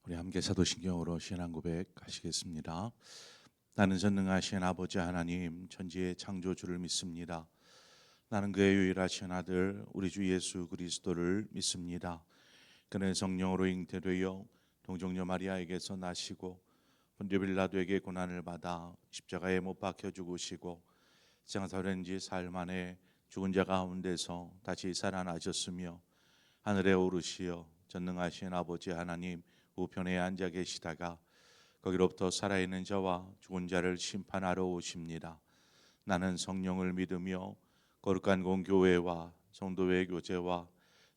우리 함께 사도신경으로 신앙 고백하시겠습니다. 나는 전능하신 아버지 하나님 천지의 창조주를 믿습니다. 나는 그의 유일하신 아들 우리 주 예수 그리스도를 믿습니다. 그는 성령으로 잉태되어 동정녀 마리아에게서 나시고 본디오 빌라도에게 고난을 받아 십자가에 못 박혀 죽으시고 장사된 지 사흘 만에 죽은 자 가운데서 다시 살아나셨으며 하늘에 오르시어 전능하신 아버지 하나님 우편에 앉아 계시다가 거기로부터 살아있는 자와 죽은 자를 심판하러 오십니다. 나는 성령을 믿으며 거룩한 공교회와 성도의 교제와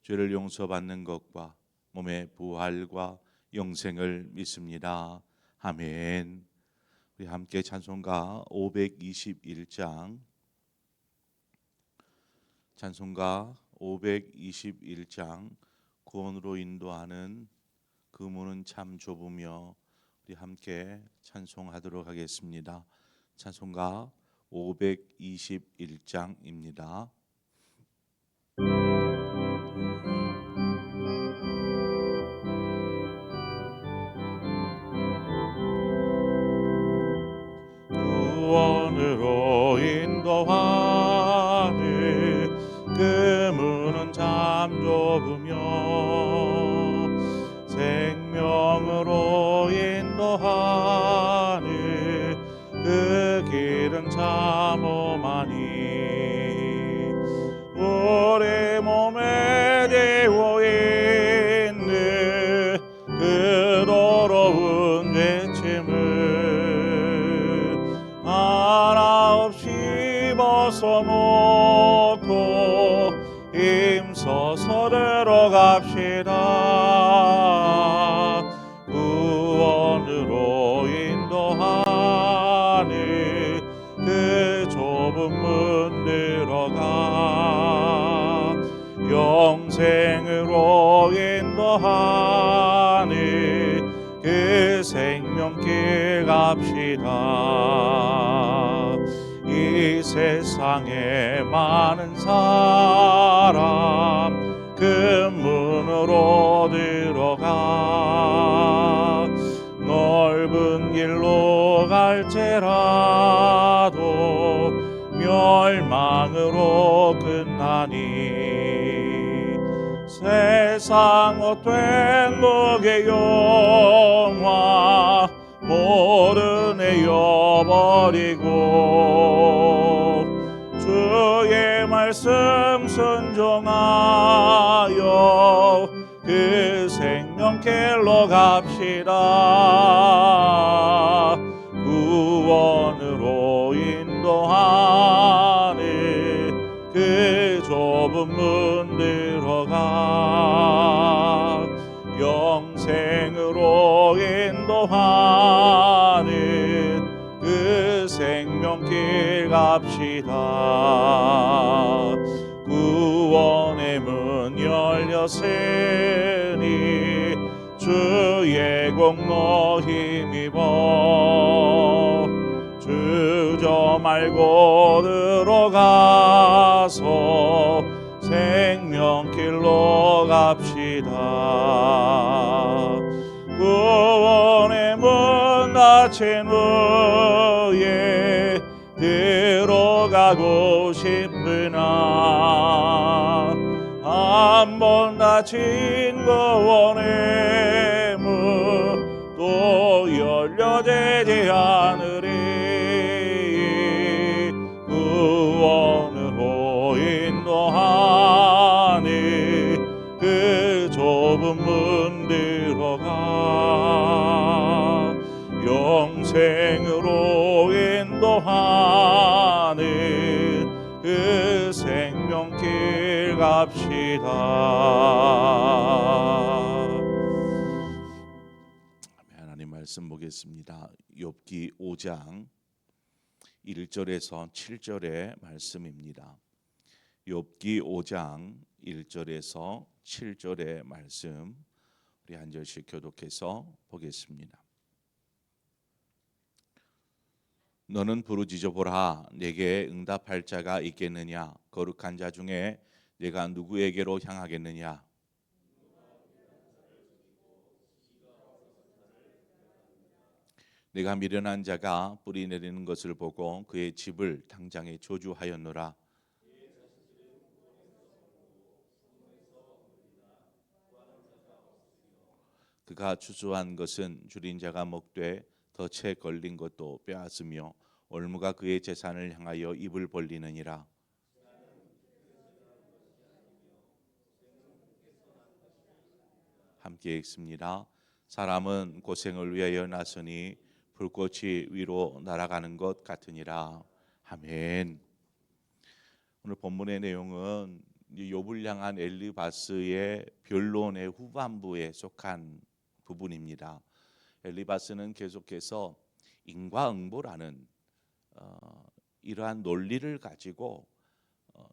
죄를 용서받는 것과 몸의 부활과 영생을 믿습니다. 아멘. 우리 함께 찬송가 521장 구원으로 인도하는 그 문은 참 좁으며 우리 함께 찬송하도록 하겠습니다. 찬송가 521장입니다. 구원으로 인도하는 그 문은 참 좁으며 생명으로 인도하는 그 길은 참 험하니 우리 몸에 되어 있는 그 더러운 죄짐을 하나 없이 벗어놓고 힘써서 들어갑시다. 구원으로 인도하는 그 좁은 문 들어가 영생으로 인도하는 그 생명길 갑시다. 이 세상에 많은 사람 그 문으로 들어가 넓은 길로 갈지라도 멸망으로 끝나니 세상 헛된 복의 영화 모두 내어버리고 주의 말씀 순종하여 그 생명길로 갑시다. 구원으로 인도하는 그 좁은 문 들어가 영생으로 인도하는 그 생명길 갑시다. 구원의 문 열렸으니 주의 공로 힘입어 주저 말고 들어가서 생명길로 갑시다. 구원의 문 닫힌 후에 들어가고 싶으나 한번 닫힌 구원의 문 또 열려지지 않으리. 구원으로 인도하는 그 좁은 문 들어가 영생으로 인도하는 그 생명길 갑시다. 하나님 말씀 보겠습니다. 욥기 5장 1절에서 7절의 말씀입니다. 욥기 5장 1절에서 7절의 말씀 우리 한 절씩 교독해서 보겠습니다. 너는 부르짖어 보라. 내게 응답할 자가 있겠느냐? 거룩한 자 중에 내가 누구에게로 향하겠느냐? 내가 미련한 자가 뿌리 내리는 것을 보고 그의 집을 당장에 저주하였노라. 그가 추수한 것은 줄인 자가 먹되 덫에 걸린 것도 빼앗으며 올무가 그의 재산을 향하여 입을 벌리느니라. 함께 읽습니다. 사람은 고생을 위하여 나서니 불꽃이 위로 날아가는 것 같으니라. 아멘. 오늘 본문의 내용은 욥을 향한 엘리바스의 변론의 후반부에 속한 부분입니다. 엘리바스는 계속해서 인과응보라는 이러한 논리를 가지고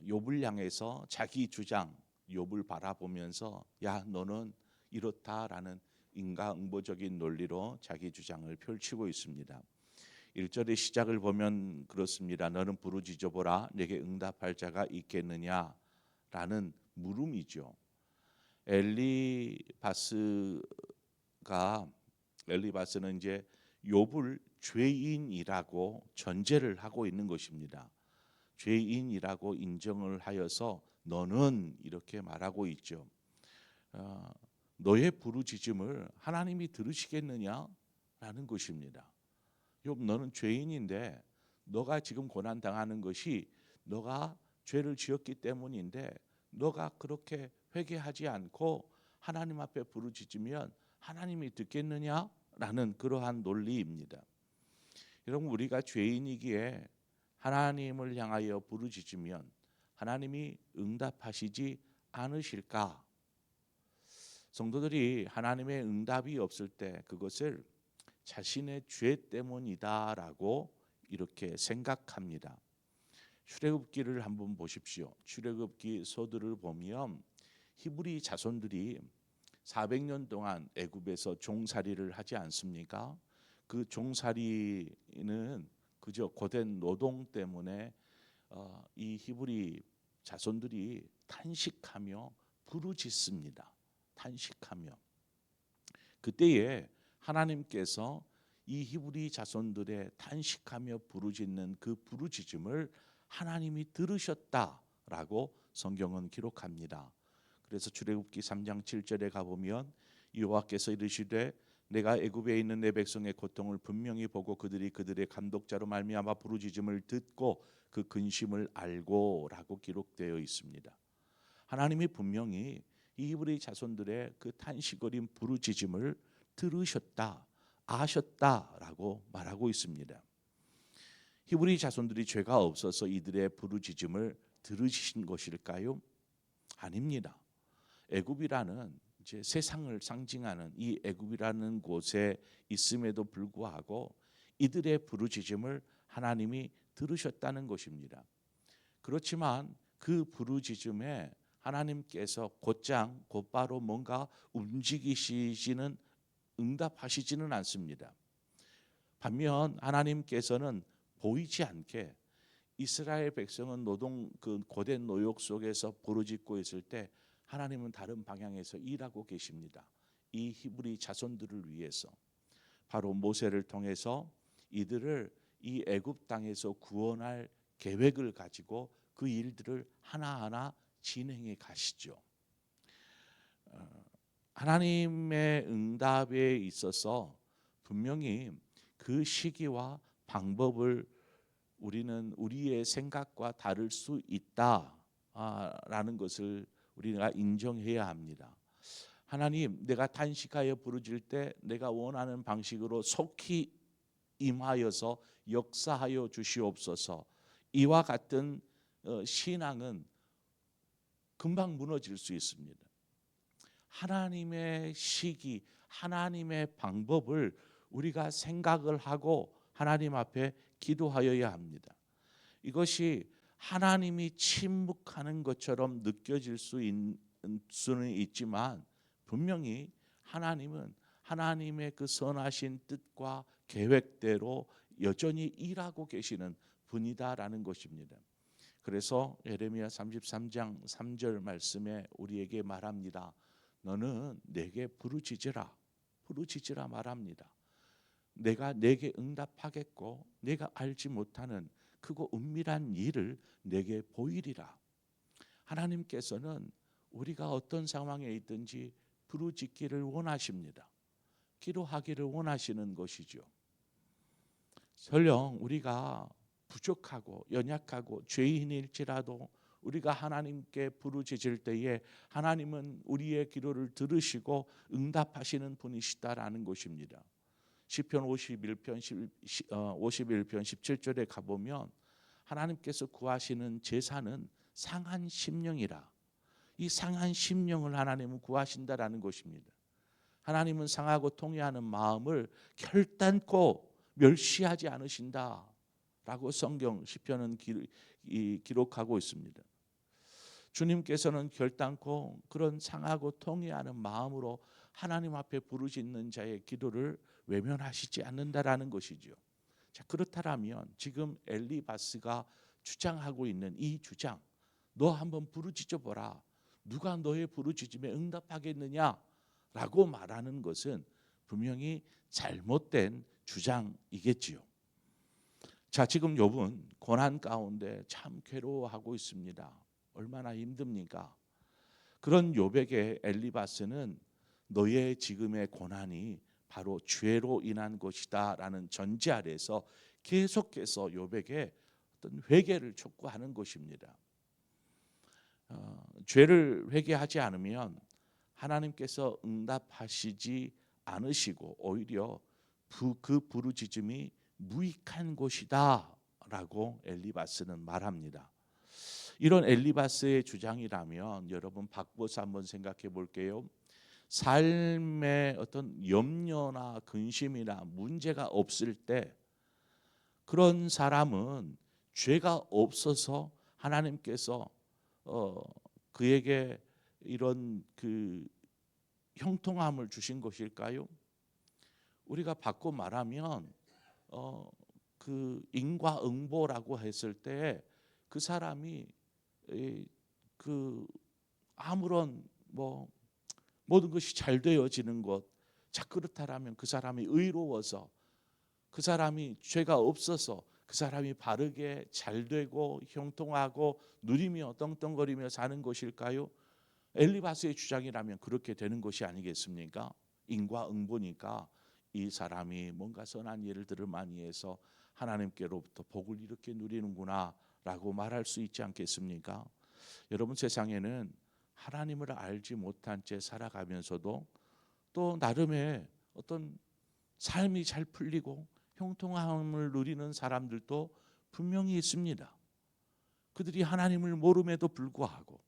욥을 향해서 자기 주장, 욥을 바라보면서 야 너는 이렇다라는 인과응보적인 논리로 자기 주장을 펼치고 있습니다. 1절의 시작을 보면 그렇습니다. 너는 부르짖어 보라 내게 응답할 자가 있겠느냐 라는 물음이죠. 엘리바스는 이제 욥을 죄인이라고 전제를 하고 있는 것입니다. 죄인이라고 인정을 하여서 너는 이렇게 말하고 있죠. 너의 부르짖음을 하나님이 들으시겠느냐라는 것입니다. 욥 너는 죄인인데 너가 지금 고난 당하는 것이 너가 죄를 지었기 때문인데 너가 그렇게 회개하지 않고 하나님 앞에 부르짖으면 하나님이 듣겠느냐라는 그러한 논리입니다. 여러분 우리가 죄인이기에 하나님을 향하여 부르짖으면 하나님이 응답하시지 않으실까? 성도들이 하나님의 응답이 없을 때 그것을 자신의 죄 때문이다라고 이렇게 생각합니다. 출애굽기를 한번 보십시오. 출애굽기 서두를 보면 히브리 자손들이 400년 동안 애굽에서 종살이를 하지 않습니까? 그 종살이는 그저 고된 노동 때문에 이 히브리 자손들이 탄식하며 부르짖습니다. 탄식하며 그때에 하나님께서 이 히브리 자손들의 탄식하며 부르짖는 그 부르짖음을 하나님이 들으셨다라고 성경은 기록합니다. 그래서 출애굽기 3장 7절에 가보면 여호와께서 이르시되 내가 애굽에 있는 내 백성의 고통을 분명히 보고 그들의 감독자로 말미암아 부르짖음을 듣고 그 근심을 알고라고 기록되어 있습니다. 하나님이 분명히 이 히브리 자손들의 그 탄식어린 부르짖음을 들으셨다, 아셨다라고 말하고 있습니다. 히브리 자손들이 죄가 없어서 이들의 부르짖음을 들으신 것일까요? 아닙니다. 애굽이라는 이제 세상을 상징하는 이 애굽이라는 곳에 있음에도 불구하고 이들의 부르짖음을 하나님이 들으셨다는 것입니다. 그렇지만 그 부르짖음에 하나님께서 곧바로 뭔가 움직이시지는 응답하시지는 않습니다. 반면 하나님께서는 보이지 않게 이스라엘 백성은 그 고된 노역 속에서 부르짖고 있을 때 하나님은 다른 방향에서 일하고 계십니다. 이 히브리 자손들을 위해서 바로 모세를 통해서 이들을 이 애굽 땅에서 구원할 계획을 가지고 그 일들을 하나하나 진행해 가시죠. 하나님의 응답에 있어서 분명히 그 시기와 방법을 우리는 우리의 생각과 다를 수 있다라는 것을 우리가 인정해야 합니다. 하나님, 내가 탄식하여 부르짖을 때 내가 원하는 방식으로 속히 임하여서 역사하여 주시옵소서. 이와 같은 신앙은 금방 무너질 수 있습니다. 하나님의 시기, 하나님의 방법을 우리가 생각을 하고 하나님 앞에 기도하여야 합니다. 이것이 하나님이 침묵하는 것처럼 느껴질 수는 있지만 분명히 하나님은 하나님의 그 선하신 뜻과 계획대로 여전히 일하고 계시는 분이다라는 것입니다. 그래서 예레미야 33장 3절 말씀에 우리에게 말합니다. 너는 내게 부르짖으라 말합니다. 내가 내게 응답하겠고 내가 알지 못하는 크고 은밀한 일을 내게 보이리라. 하나님께서는 우리가 어떤 상황에 있든지 부르짖기를 원하십니다. 기도하기를 원하시는 것이죠. 설령 우리가 부족하고 연약하고 죄인일지라도 우리가 하나님께 부르짖을 때에 하나님은 우리의 기도를 들으시고 응답하시는 분이시다라는 것입니다. 시편 51편 17절에 가보면 하나님께서 구하시는 제사는 상한 심령이라. 이 상한 심령을 하나님은 구하신다라는 것입니다. 하나님은 상하고 통회하는 마음을 결단코 멸시하지 않으신다라고 성경 시편은 기록하고 있습니다. 주님께서는 결단코 그런 상하고 통회하는 마음으로 하나님 앞에 부르짖는 자의 기도를 외면하시지 않는다라는 것이죠. 자, 그렇다면 지금 엘리바스가 주장하고 있는 이 주장, 너 한번 부르짖어 보라. 누가 너의 부르짖음에 응답하겠느냐라고 말하는 것은 분명히 잘못된 주장이겠지요. 자, 지금 욥은 고난 가운데 참 괴로워하고 있습니다. 얼마나 힘듭니까? 그런 욥에게 엘리바스는 너의 지금의 고난이 바로 죄로 인한 것이다라는 전제 아래서 계속해서 욥에게 어떤 회개를 촉구하는 것입니다. 죄를 회개하지 않으면 하나님께서 응답하시지 않으시고 오히려 그 부르짖음이 무익한 것이다라고 엘리바스는 말합니다. 이런 엘리바스의 주장이라면 여러분 박보스 한번 생각해 볼게요. 삶의 어떤 염려나 근심이나 문제가 없을 때 그런 사람은 죄가 없어서 하나님께서 그에게 이런 그 형통함을 주신 것일까요? 우리가 바꿔 말하면 그 인과응보라고 했을 때 그 사람이 그 아무런 모든 것이 잘 되어지는 것, 자 그렇다라면 그 사람이 의로워서 그 사람이 죄가 없어서 그 사람이 바르게 잘 되고 형통하고 누리며 떵떵거리며 사는 것일까요? 엘리바스의 주장이라면 그렇게 되는 것이 아니겠습니까? 인과응보니까 이 사람이 뭔가 선한 일들을 많이 해서 하나님께로부터 복을 이렇게 누리는구나 라고 말할 수 있지 않겠습니까? 여러분, 세상에는 하나님을 알지 못한 채 살아가면서도 또 나름의 어떤 삶이 잘 풀리고 형통함을 누리는 사람들도 분명히 있습니다. 그들이 하나님을 모름에도 불구하고,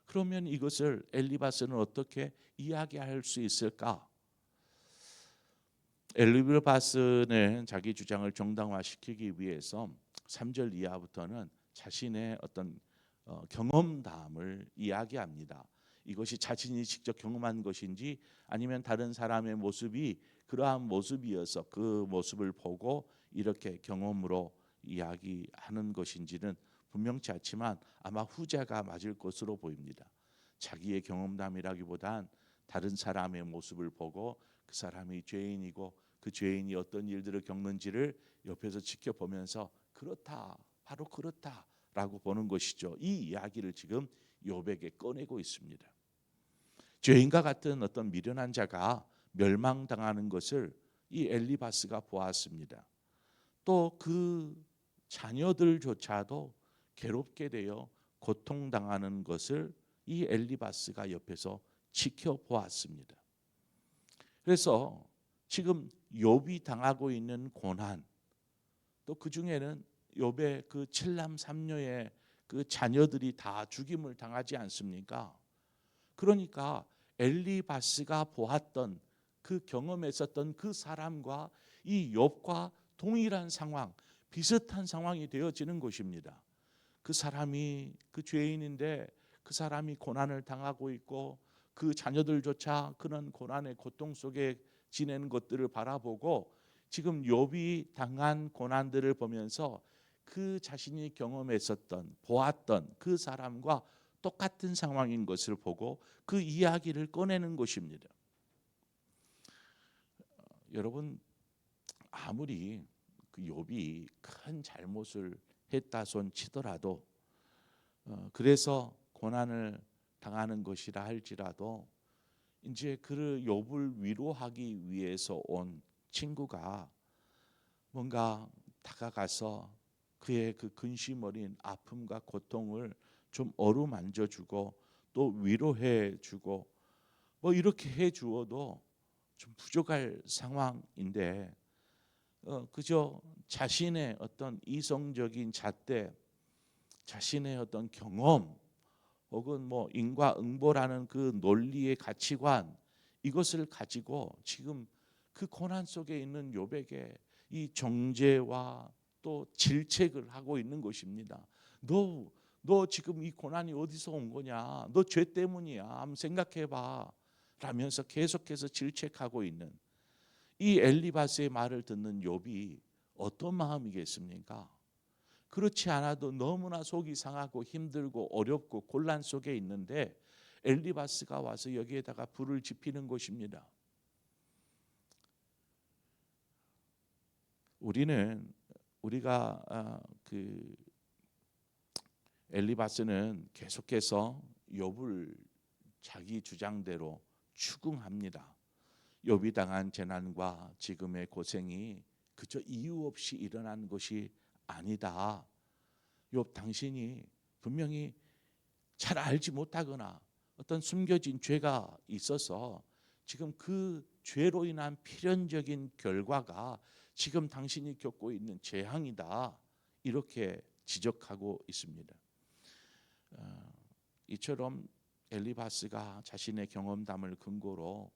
그러면 이것을 엘리바스는 어떻게 이야기할 수 있을까? 엘리바스는 자기 주장을 정당화시키기 위해서 3절 이하부터는 자신의 어떤 경험담을 이야기합니다. 이것이 자신이 직접 경험한 것인지 아니면 다른 사람의 모습이 그러한 모습이어서 그 모습을 보고 이렇게 경험으로 이야기하는 것인지는 분명치 않지만 아마 후자가 맞을 것으로 보입니다. 자기의 경험담이라기보단 다른 사람의 모습을 보고 그 사람이 죄인이고 그 죄인이 어떤 일들을 겪는지를 옆에서 지켜보면서 그렇다, 바로 그렇다라고 보는 것이죠. 이 이야기를 지금 욥에게 꺼내고 있습니다. 죄인과 같은 어떤 미련한 자가 멸망당하는 것을 이 엘리바스가 보았습니다. 또 그 자녀들조차도 괴롭게 되어 고통당하는 것을 이 엘리바스가 옆에서 지켜보았습니다. 그래서 지금 욥이 당하고 있는 고난, 또 그 중에는 욥의 그 7남 3녀의 그 자녀들이 다 죽임을 당하지 않습니까? 그러니까 엘리바스가 보았던 그 경험했었던 그 사람과 이 욥과 동일한 상황, 비슷한 상황이 되어지는 것입니다. 그 사람이 그 죄인인데 그 사람이 고난을 당하고 있고 그 자녀들조차 그런 고난의 고통 속에 지내는 것들을 바라보고 지금 욥이 당한 고난들을 보면서 그 자신이 경험했었던 보았던 그 사람과 똑같은 상황인 것을 보고 그 이야기를 꺼내는 것입니다. 여러분, 아무리 그 욥이 큰 잘못을 했다 손 치더라도 그래서 고난을 당하는 것이라 할지라도 이제 그 욥을 위로하기 위해서 온 친구가 뭔가 다가가서 그의 그 근심 어린 아픔과 고통을 좀 어루만져 주고 또 위로해 주고 뭐 이렇게 해 주어도 좀 부족할 상황인데 그저 자신의 어떤 이성적인 잣대, 자신의 어떤 경험 혹은 뭐 인과응보라는 그 논리의 가치관 이것을 가지고 지금 그 고난 속에 있는 욥에게 이 정죄와 또 질책을 하고 있는 것입니다. 너 지금 이 고난이 어디서 온 거냐? 너 죄 때문이야. 한번 생각해봐. 라면서 계속해서 질책하고 있는 이 엘리바스의 말을 듣는 욥이 어떤 마음이겠습니까? 그렇지 않아도 너무나 속이 상하고 힘들고 어렵고 곤란 속에 있는데 엘리바스가 와서 여기에다가 불을 지피는 것입니다. 우리가 그 엘리바스는 계속해서 욥을 자기 주장대로 추궁합니다. 욥이 당한 재난과 지금의 고생이 그저 이유 없이 일어난 것이 아니다. 욥 당신이 분명히 잘 알지 못하거나 어떤 숨겨진 죄가 있어서 지금 그 죄로 인한 필연적인 결과가 지금 당신이 겪고 있는 재앙이다. 이렇게 지적하고 있습니다. 이처럼 엘리바스가 자신의 경험담을 근거로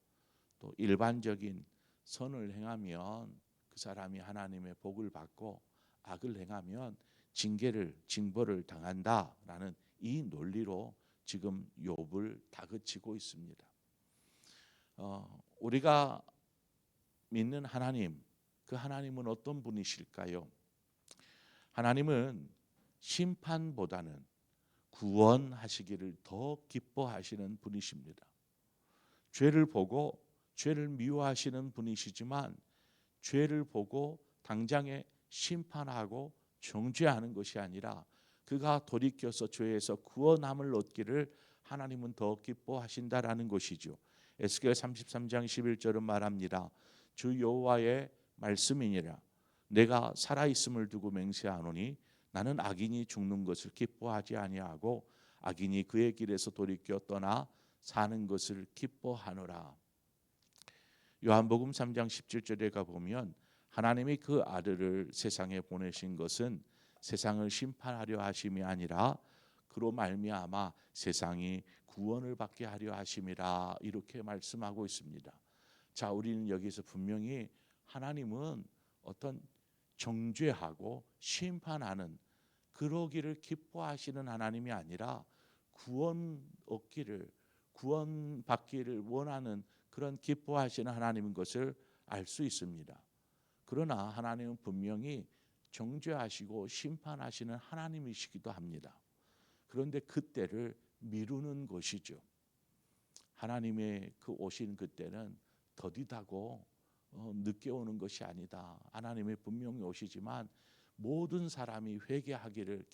또 일반적인 선을 행하면 그 사람이 하나님의 복을 받고 악을 행하면 징벌을 당한다라는 이 논리로 지금 욥을 다그치고 있습니다. 우리가 믿는 하나님, 그 하나님은 어떤 분이실까요? 하나님은 심판보다는 구원하시기를 더 기뻐하시는 분이십니다. 죄를 보고 죄를 미워하시는 분이시지만 죄를 보고 당장에 심판하고 정죄하는 것이 아니라 그가 돌이켜서 죄에서 구원함을 얻기를 하나님은 더 기뻐하신다라는 것이죠. 에스겔 33장 11절은 말합니다. 주 여호와의 말씀이니라. 내가 살아있음을 두고 맹세하노니 나는 악인이 죽는 것을 기뻐하지 아니하고 악인이 그의 길에서 돌이켜 떠나 사는 것을 기뻐하노라. 요한복음 3장 17절에 가보면 하나님이 그 아들을 세상에 보내신 것은 세상을 심판하려 하심이 아니라 그로 말미암아 세상이 구원을 받게 하려 하심이라 이렇게 말씀하고 있습니다. 자, 우리는 여기서 분명히 하나님은 어떤 정죄하고 심판하는 그러기를 기뻐하시는 하나님이 아니라 구원받기를 원하는 그런 기뻐하시는 하나님인 것을 알 수 있습니다. 그러나 하나님은 분명히 정죄하시고 심판하시는 하나님이시기도 합니다. 그런데 그때를 미루는 것이죠. 하나님의 그 오신 그때는 더디다고 늦게 오는 것이 아니다. 하나님이 분명히 오시지만 모든 사람이 회개하기를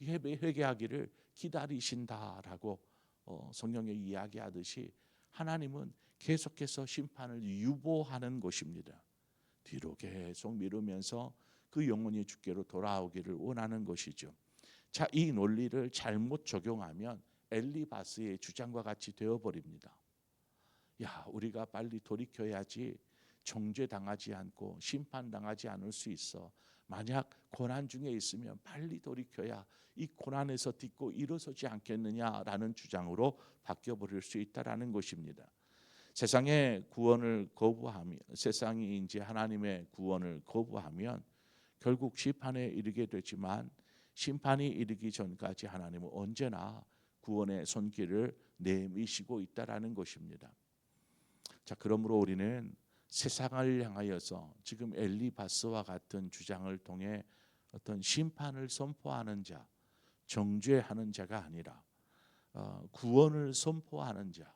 회개하기를 기다리신다라고 성경에 이야기하듯이 하나님은 계속해서 심판을 유보하는 것입니다. 뒤로 계속 미루면서 그 영혼이 주께로 돌아오기를 원하는 것이죠. 자, 이 논리를 잘못 적용하면 엘리바스의 주장과 같이 되어버립니다. 야, 우리가 빨리 돌이켜야지 정죄당하지 않고 심판당하지 않을 수 있어. 만약 고난 중에 있으면 빨리 돌이켜야 이 고난에서 딛고 일어서지 않겠느냐라는 주장으로 바뀌어버릴 수 있다라는 것입니다. 세상이 이제 하나님의 구원을 거부하면 결국 심판에 이르게 되지만 심판이 이르기 전까지 하나님은 언제나 구원의 손길을 내미시고 있다라는 것입니다. 자, 그러므로 우리는 세상을 향하여서 지금 엘리바스와 같은 주장을 통해 어떤 심판을 선포하는 자, 정죄하는 자가 아니라 구원을 선포하는 자,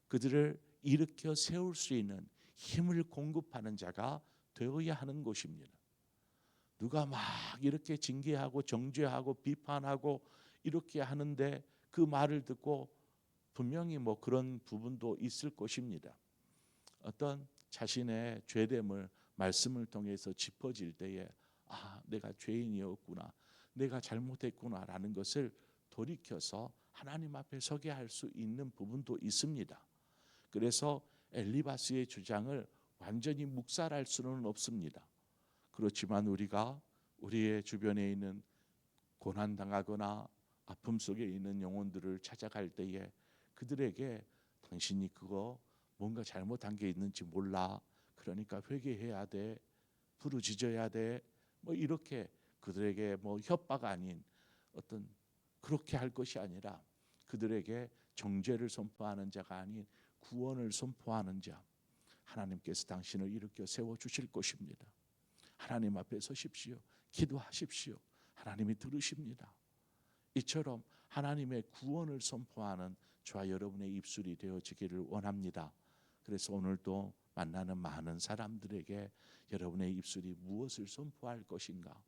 그들을 일으켜 세울 수 있는 힘을 공급하는 자가 되어야 하는 곳입니다. 누가 막 이렇게 징계하고 정죄하고 비판하고 이렇게 하는데 그 말을 듣고 분명히 뭐 그런 부분도 있을 것입니다. 어떤 자신의 죄됨을 말씀을 통해서 짚어질 때에 내가 죄인이었구나, 내가 잘못했구나라는 것을 돌이켜서 하나님 앞에 서게 할 수 있는 부분도 있습니다. 그래서 엘리바스의 주장을 완전히 묵살할 수는 없습니다. 그렇지만 우리가 우리의 주변에 있는 고난당하거나 아픔 속에 있는 영혼들을 찾아갈 때에 그들에게 당신이 그거 뭔가 잘못한 게 있는지 몰라, 그러니까 회개해야 돼, 부르짖어야 돼, 뭐 이렇게 그들에게 뭐 협박 아닌 어떤 그렇게 할 것이 아니라 그들에게 정죄를 선포하는 자가 아닌 구원을 선포하는 자, 하나님께서 당신을 일으켜 세워주실 것입니다. 하나님 앞에 서십시오. 기도하십시오. 하나님이 들으십니다. 이처럼 하나님의 구원을 선포하는 저와 여러분의 입술이 되어지기를 원합니다. 그래서 오늘도 만나는 많은 사람들에게 여러분의 입술이 무엇을 선포할 것인가,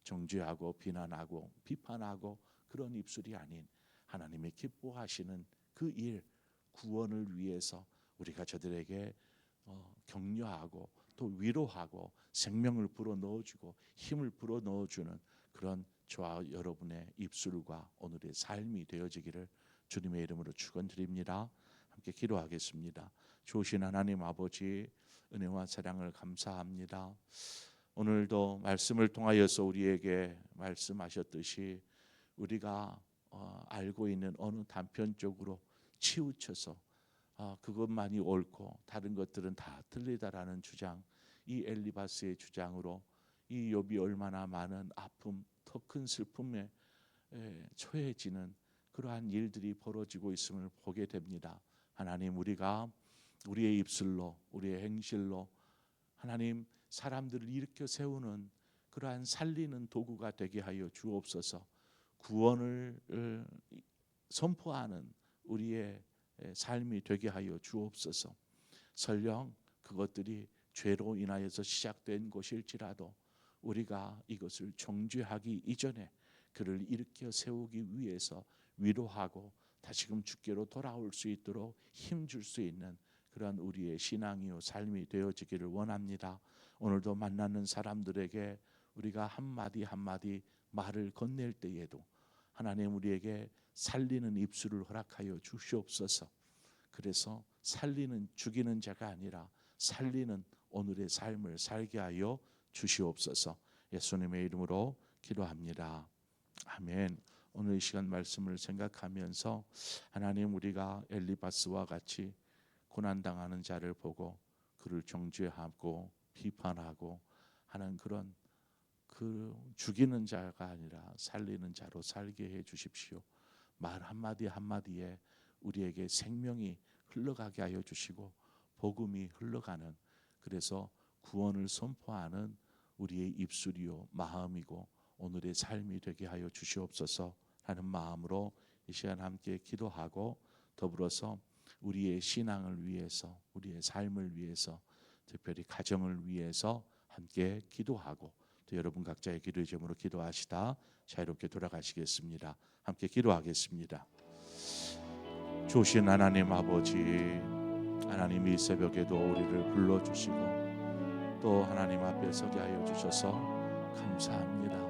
정죄하고 비난하고 비판하고 그런 입술이 아닌 하나님이 기뻐하시는 그 일, 구원을 위해서 우리가 저들에게 격려하고 또 위로하고 생명을 불어넣어주고 힘을 불어넣어주는 그런 저와 여러분의 입술과 오늘의 삶이 되어지기를 주님의 이름으로 축원드립니다. 함께 기도하겠습니다. 좋으신 하나님 아버지, 은혜와 사랑을 감사합니다. 오늘도 말씀을 통하여서 우리에게 말씀하셨듯이 우리가 알고 있는 어느 단편적으로 치우쳐서 그것만이 옳고 다른 것들은 다 틀리다라는 주장, 이 엘리바스의 주장으로 이 욥이 얼마나 많은 아픔, 더 큰 슬픔에 처해지는 그러한 일들이 벌어지고 있음을 보게 됩니다. 하나님, 우리가 우리의 입술로 우리의 행실로 하나님 사람들을 일으켜 세우는 그러한 살리는 도구가 되게 하여 주옵소서. 구원을 선포하는 우리의 삶이 되게 하여 주옵소서. 설령 그것들이 죄로 인하여서 시작된 것일지라도 우리가 이것을 정죄하기 이전에 그를 일으켜 세우기 위해서 위로하고 다시금 주께로 돌아올 수 있도록 힘줄 수 있는 그런 우리의 신앙이요 삶이 되어지기를 원합니다. 오늘도 만나는 사람들에게 우리가 한마디 한마디 말을 건넬 때에도 하나님 우리에게 살리는 입술을 허락하여 주시옵소서. 그래서 살리는 죽이는 자가 아니라 살리는 오늘의 삶을 살게 하여 주시옵소서. 예수님의 이름으로 기도합니다. 아멘. 오늘 이 시간 말씀을 생각하면서 하나님, 우리가 엘리바스와 같이 고난당하는 자를 보고 그를 정죄하고 비판하고 하는 그런 그 죽이는 자가 아니라 살리는 자로 살게 해 주십시오. 말 한마디 한마디에 우리에게 생명이 흘러가게 하여 주시고 복음이 흘러가는, 그래서 구원을 선포하는 우리의 입술이요 마음이고 오늘의 삶이 되게 하여 주시옵소서 하는 마음으로 이 시간 함께 기도하고 더불어서 우리의 신앙을 위해서, 우리의 삶을 위해서, 특별히 가정을 위해서 함께 기도하고 또 여러분 각자의 기도의 제목으로 기도하시다 자유롭게 돌아가시겠습니다. 함께 기도하겠습니다. 좋으신 하나님 아버지, 하나님 이 새벽에도 우리를 불러주시고 또 하나님 앞에 서게 하여 주셔서 감사합니다.